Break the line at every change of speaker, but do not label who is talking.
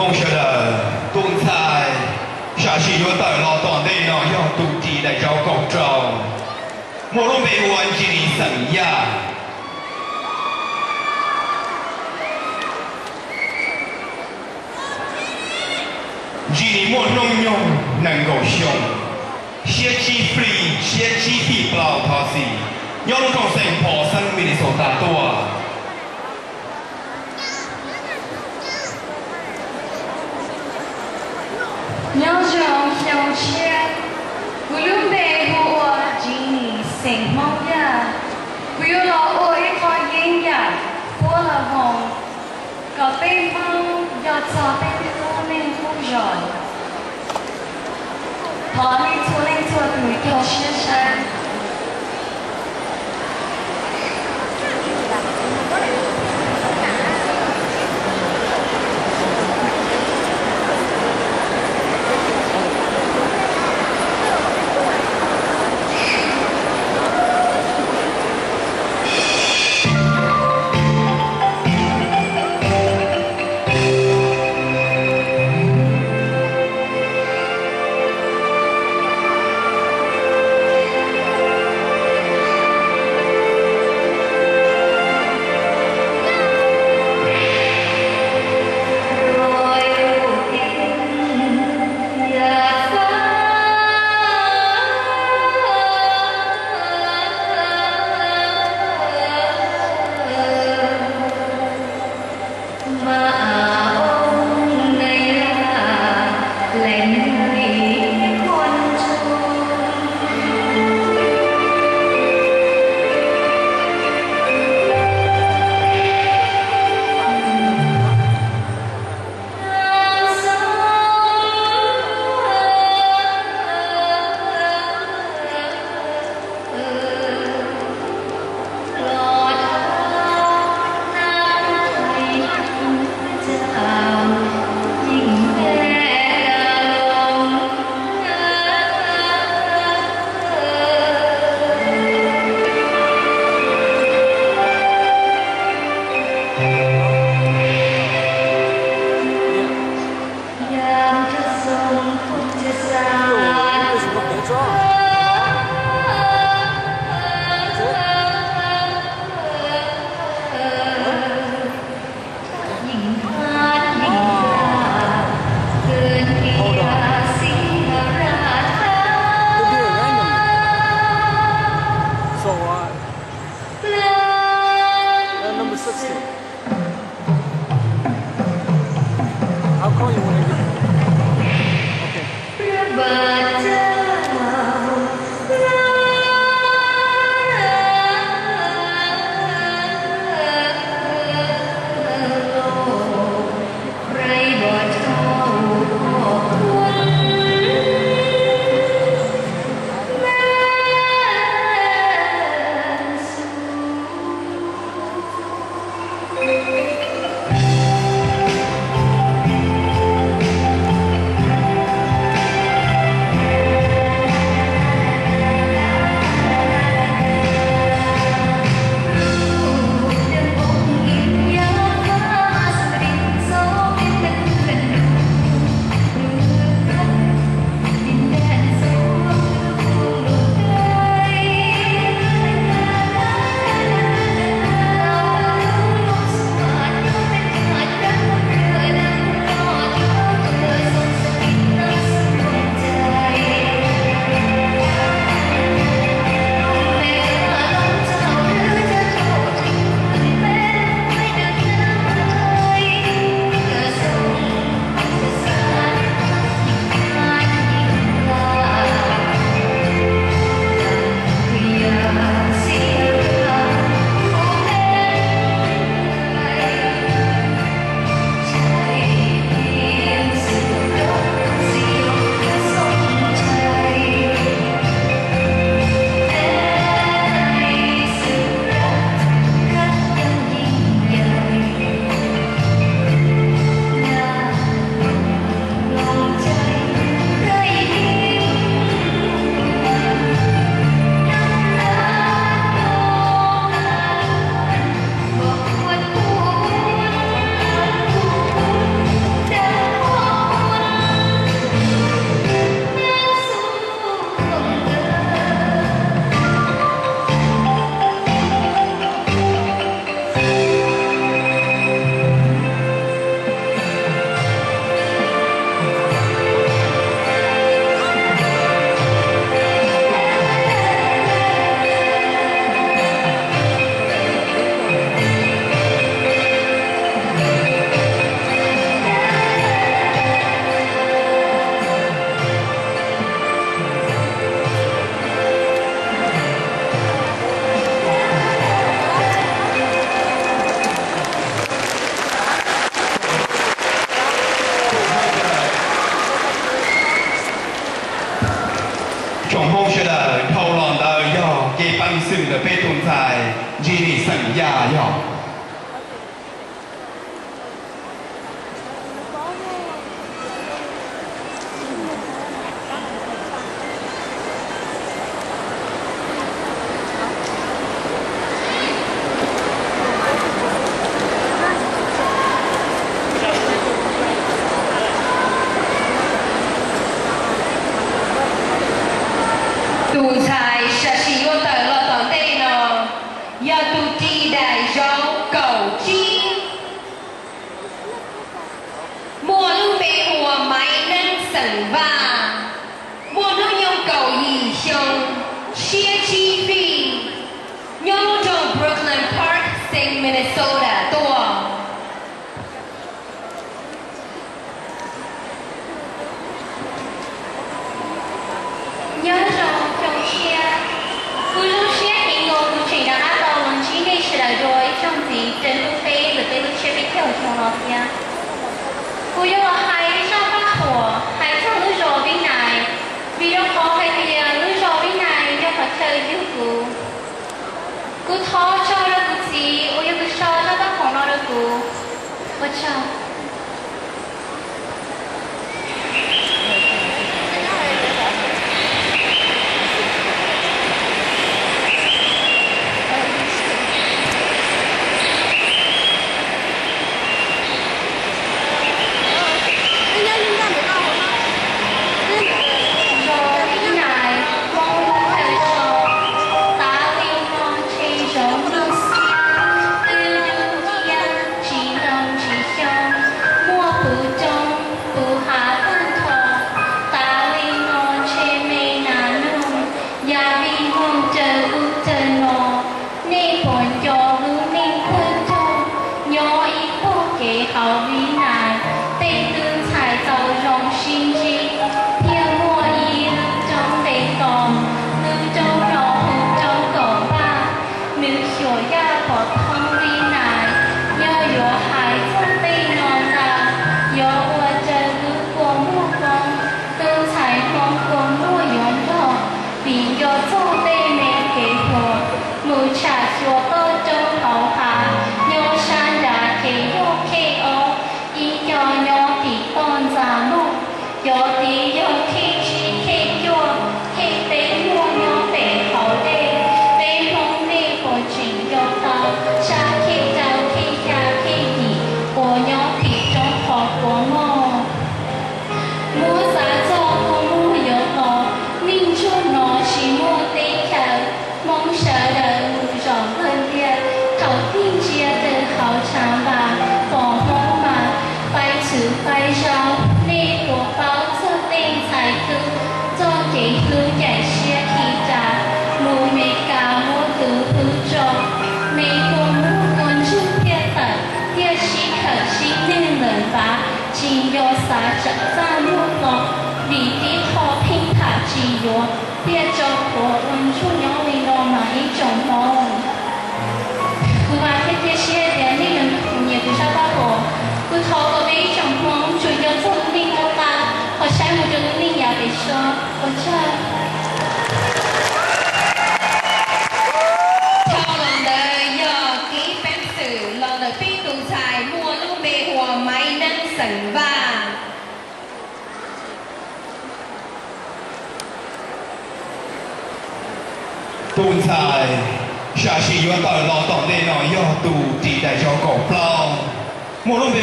梦舍的东菜，下起有带老当地那要土地来找高招，莫龙被关进你生涯。chỉ một nông nhung nâng gầu sông, xe chi free, xe chi phi bao thọ gì, nhớ lúc còn sinh phò sân Minnesota tua.
nhớ rằng nhau chia, cú lúm bè hùa chỉ sinh mong ya, cú yêu lo ôi coi yên ya, phố là hồng, cà phê mong, giọt giọt bên nên không giỏi. Họ đi thu lên thu từ theo xe sang.
分数的被动在吉尼圣亚哟。
独裁是使用的劳动力呢，要独地的有狗机，莫路被我买能省吧，莫路用狗一胸，写机费，要路中 Brooklyn Park State Minnesota 多。nhớ rồi trong xe cứ lúc xe thì ngồi cũng chỉ đã đầu lần chỉ đây sẽ là rồi trong gì trên lúc phê rồi tới lúc xe biết theo trong đó nha cứ yêu là hai sao phát火hai sao lúc rồi bên này vì đâu có hay thì lúc rồi bên này cho phải chơi yêu cứ thó cho nó cứ gì ôi cứ cho nó bắtของnó được cứ sao
tuần dài xa xỉ yêu tờ lo tổng đê nói yêu tù tỷ đại cho cổ plong một lúc về